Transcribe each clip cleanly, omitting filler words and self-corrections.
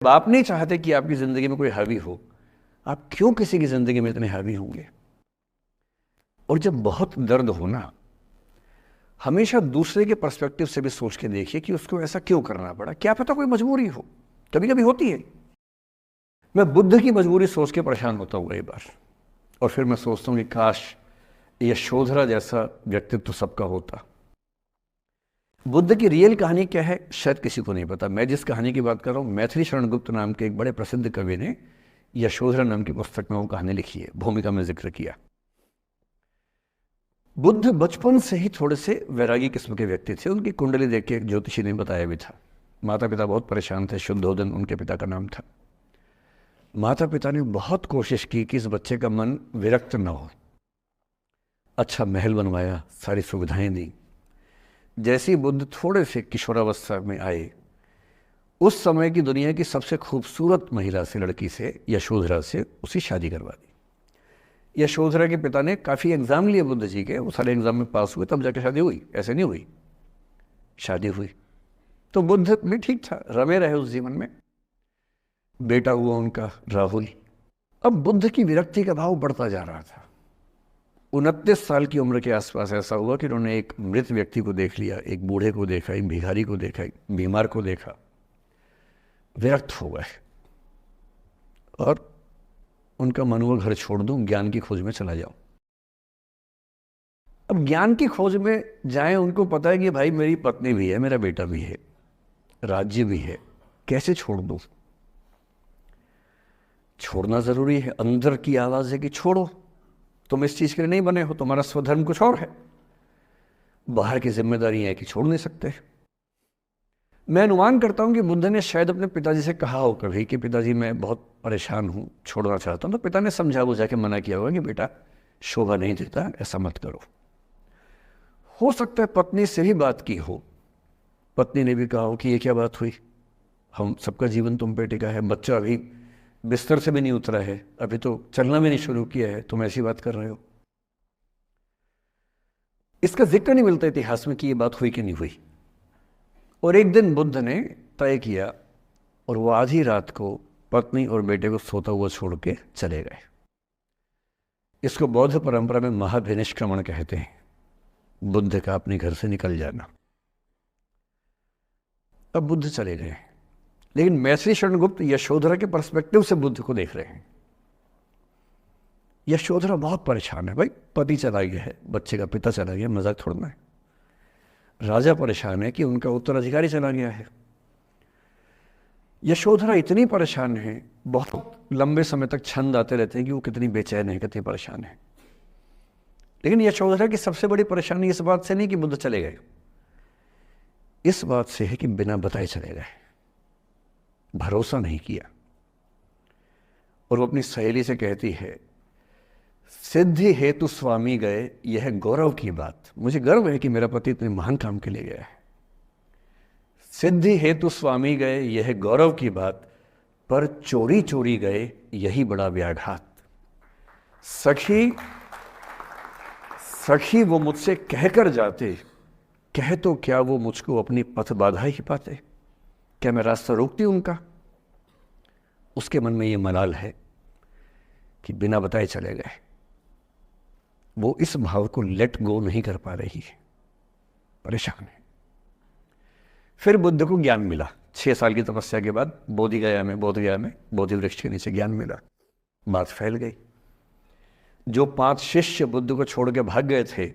आप नहीं चाहते कि आपकी ज़िंदगी में कोई हावी हो, आप क्यों किसी की ज़िंदगी में इतने हावी होंगे? और जब बहुत दर्द हो ना, हमेशा दूसरे के पर्सपेक्टिव से भी सोच के देखिए कि उसको ऐसा क्यों करना पड़ा। क्या पता कोई मजबूरी हो, कभी कभी होती है। मैं बुद्ध की मजबूरी सोच के परेशान होता हूँ कई बार, और फिर मैं सोचता हूँ कि काश यशोधरा जैसा व्यक्तित्व सबका होता। बुद्ध की रियल कहानी क्या है शायद किसी को नहीं पता। मैं जिस कहानी की बात कर रहा हूँ, मैथिली शरण गुप्त नाम के एक बड़े प्रसिद्ध कवि ने यशोधरा नाम की पुस्तक में वो कहानी लिखी है, भूमिका में जिक्र किया। बुद्ध बचपन से ही थोड़े से वैरागी किस्म के व्यक्ति थे। उनकी कुंडली देख के एक ज्योतिषी ने बताया भी था। माता पिता बहुत परेशान थे, शुद्धोदन उनके पिता का नाम था। माता पिता ने बहुत कोशिश की कि इस बच्चे का मन विरक्त न हो। अच्छा महल बनवाया, सारी सुविधाएं दी। जैसे ही बुद्ध थोड़े से किशोरावस्था में आए, उस समय की दुनिया की सबसे खूबसूरत महिला से, लड़की से, यशोधरा से उसकी शादी करवा दी। यशोधरा के पिता ने काफ़ी एग्ज़ाम लिए बुद्ध जी के, वो सारे एग्ज़ाम में पास हुए, तब जाके शादी हुई, ऐसे नहीं हुई। शादी हुई तो बुद्ध भी ठीक था, रमे रहे उस जीवन में। बेटा हुआ उनका राहुल। अब बुद्ध की विरक्ति का भाव बढ़ता जा रहा था। 29 साल की उम्र के आसपास ऐसा हुआ कि उन्होंने एक मृत व्यक्ति को देख लिया, एक बूढ़े को देखा, एक भिखारी को देखा, एक बीमार को देखा। विरक्त हो गए और उनका मन हुआ घर छोड़ दूं, ज्ञान की खोज में चला जाऊं। अब ज्ञान की खोज में जाएं, उनको पता है कि भाई मेरी पत्नी भी है, मेरा बेटा भी है, राज्य भी है, कैसे छोड़ दूं? छोड़ना जरूरी है। अंदर की आवाज है कि छोड़ो, तुम इस चीज के लिए नहीं बने हो, तुम्हारा स्वधर्म कुछ और है। बाहर की जिम्मेदारी है कि छोड़ नहीं सकते। मैं अनुमान करता हूं कि बुद्ध ने शायद अपने पिताजी से कहा हो कभी कि पिताजी मैं बहुत परेशान हूं, छोड़ना चाहता हूं। तो पिता ने समझा बुझा के मना किया होगा कि बेटा शोभा नहीं देता, ऐसा मत करो। हो सकता है पत्नी से भी बात की हो, पत्नी ने भी कहा हो कि ये क्या बात हुई, हम सबका जीवन तुम पे टिका है, बच्चा अभी बिस्तर से भी नहीं उतरा है, अभी तो चलना भी नहीं शुरू किया है, तुम ऐसी बात कर रहे हो। इसका जिक्र नहीं मिलता इतिहास में कि ये बात हुई कि नहीं हुई। और एक दिन बुद्ध ने तय किया और वो आधी रात को पत्नी और बेटे को सोता हुआ छोड़ के चले गए। इसको बौद्ध परंपरा में महाभिनिष्क्रमण कहते हैं, बुद्ध का अपने घर से निकल जाना। अब बुद्ध चले गए, लेकिन मैथिली शरण गुप्त यशोधरा के पर्सपेक्टिव से बुद्ध को देख रहे हैं। यशोधरा बहुत परेशान है, भाई पति चला गया है, बच्चे का पिता चला गया, मजाक थोड़ना है। राजा परेशान है कि उनका उत्तराधिकारी चला गया है। यशोधरा इतनी परेशान है, बहुत लंबे समय तक छंद आते रहते हैं कि वो कितनी बेचैन है, कितनी परेशान है। लेकिन यशोधरा की सबसे बड़ी परेशानी इस बात से नहीं कि बुद्ध चले गए, इस बात से है कि बिना बताए चले गए, भरोसा नहीं किया। और वो अपनी सहेली से कहती है, सिद्धि हेतु स्वामी गए, यह गौरव की बात। मुझे गर्व है कि मेरा पति इतने महान काम के लिए गया है। सिद्धि हेतु स्वामी गए, यह गौरव की बात, पर चोरी चोरी गए, यही बड़ा व्याघात। सखी सखी वो मुझसे कहकर जाते, कह तो क्या वो मुझको अपनी पथ बाधा ही पाते, क्या मैं रास्ता रोकती उनका? उसके मन में ये मलाल है कि बिना बताए चले गए। वो इस भाव को लेट गो नहीं कर पा रही है, परेशान है। फिर बुद्ध को ज्ञान मिला 6 साल की तपस्या के बाद, बोधगया में बोधि वृक्ष के नीचे ज्ञान मिला। बात फैल गई। जो 5 शिष्य बुद्ध को छोड़ के भाग गए थे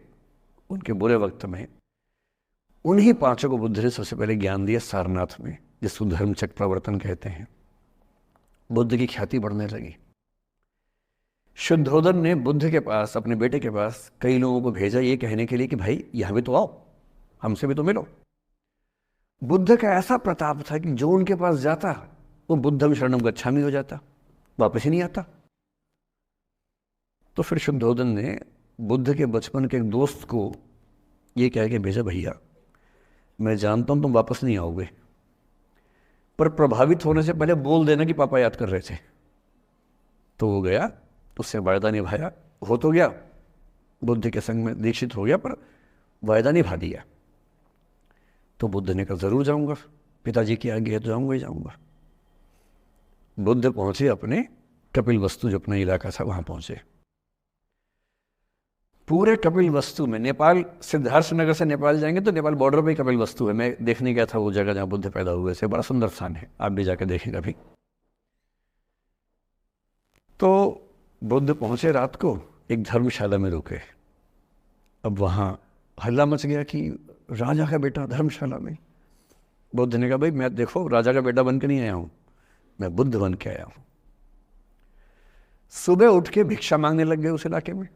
उनके बुरे वक्त में, उन्हीं 5 को बुद्ध ने सबसे पहले ज्ञान दिया सारनाथ में, जिसको धर्मचक्र प्रवर्तन कहते हैं। बुद्ध की ख्याति बढ़ने लगी। शुद्धोदन ने बुद्ध के पास, अपने बेटे के पास कई लोगों को भेजा ये कहने के लिए कि भाई यहां भी तो आओ, हमसे भी तो मिलो। बुद्ध का ऐसा प्रताप था कि जो उनके पास जाता वो बुद्धम शरणम गच्छामि हो जाता, वापस ही नहीं आता। तो फिर शुद्धोदन ने बुद्ध के बचपन के एक दोस्त को ये कह के भेजा, भैया मैं जानता हूं तुम वापस नहीं आओगे, पर प्रभावित होने से पहले बोल देना कि पापा याद कर रहे थे। तो वो गया, उससे वायदा निभाया, हो तो गया, बुद्ध के संग में दीक्षित हो गया, पर वायदा निभा दिया। तो बुद्ध ने कहा जरूर जाऊंगा, पिताजी की आज्ञा है तो जाऊंगा ही जाऊंगा। बुद्ध पहुंचे अपने कपिलवस्तु, जो अपना इलाका था, वहां पहुंचे। पूरे कपिलवस्तु में, नेपाल सिद्धार्थ नगर से नेपाल जाएंगे तो नेपाल बॉर्डर पे ही कपिलवस्तु है। मैं देखने गया था वो जगह जहाँ बुद्ध पैदा हुए थे, बड़ा सुंदर स्थान है, आप भी जाकर देखें कभी। तो बुद्ध पहुंचे रात को, एक धर्मशाला में रुके। अब वहाँ हल्ला मच गया कि राजा का बेटा धर्मशाला में। बुद्ध ने कहा भाई मैं देखो राजा का बेटा बन के नहीं आया हूँ, मैं बुद्ध बन के आया हूँ। सुबह उठ के भिक्षा मांगने लग गए उस इलाके में,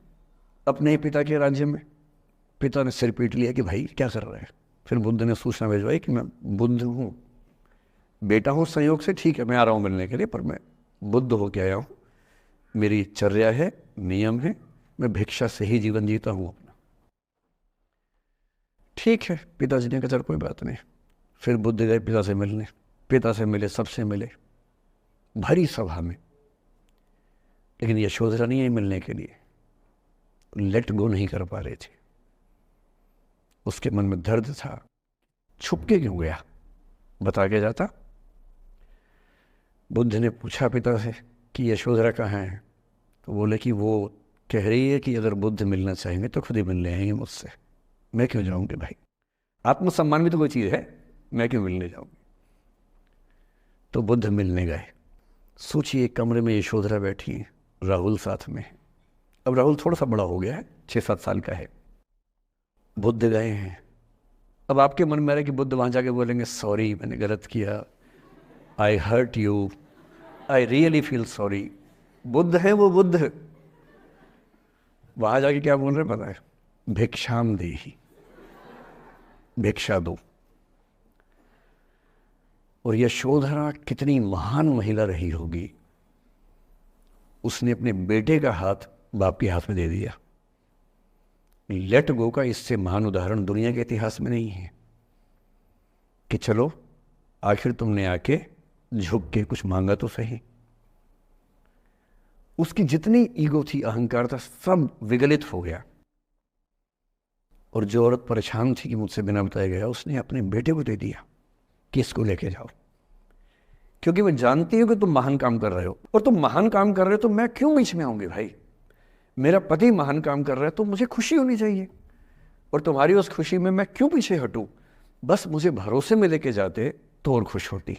अपने ही पिता के राज्य में। पिता ने सिर पीट लिया कि भाई क्या कर रहे हैं। फिर बुद्ध ने सूचना भिजवाई कि मैं बुद्ध हूँ, बेटा हूँ संयोग से, ठीक है मैं आ रहा हूँ मिलने के लिए, पर मैं बुद्ध होके आया हूँ, मेरी चर्या है, नियम है, मैं भिक्षा से ही जीवन जीता हूँ अपना। ठीक है, पिताजी ने कहा चल कोई बात नहीं। फिर बुद्ध गए पिता से मिलने, पिता से मिले, सबसे मिले, भरी सभा में। लेकिन यशोधरा नहीं आई मिलने के लिए, लेट गो नहीं कर पा रहे थे। उसके मन में दर्द था, छुप के क्यों गया, बता के जाता। बुद्ध ने पूछा पिता से कि यशोधरा कहाँ है, तो बोले कि वो कह रही है कि अगर बुद्ध मिलना चाहेंगे तो खुद ही मिलने आएंगे मुझसे, मैं क्यों जाऊंगी भाई, आत्मसम्मान भी तो कोई चीज़ है, मैं क्यों मिलने जाऊंगी। तो बुद्ध मिलने गए। सोचिए कमरे में यशोधरा बैठी है, राहुल साथ में है। अब राहुल थोड़ा सा बड़ा हो गया है, 6-7 साल का है। बुद्ध गए हैं। अब आपके मन में आ रहा है कि बुद्ध वहाँ जाके बोलेंगे सॉरी मैंने गलत किया, I hurt you, I really feel sorry. बुद्ध है वो बुद्ध, वहाँ जाके क्या बोल रहे पता है, भिक्षाम देहि, भिक्षा दो। और यशोधरा कितनी महान महिला रही होगी, उसने अपने बेटे का हाथ बाप के हाथ में दे दिया। लेट गो का इससे महान उदाहरण दुनिया के इतिहास में नहीं है कि चलो आखिर तुमने आके झुक के कुछ मांगा तो सही। उसकी जितनी ईगो थी, अहंकार था, सब विगलित हो गया। और जो औरत परेशान थी कि मुझसे बिना बताए गया, उसने अपने बेटे को दे दिया कि इसको लेके जाओ, क्योंकि मैं जानती हूँ कि तुम महान काम कर रहे हो, और तुम महान काम कर रहे हो तो मैं क्यों बीच में आऊंगी भाई। मेरा पति महान काम कर रहा है तो मुझे खुशी होनी चाहिए, और तुम्हारी उस खुशी में मैं क्यों पीछे हटूं। बस मुझे भरोसे में लेके जाते तो और खुश होती।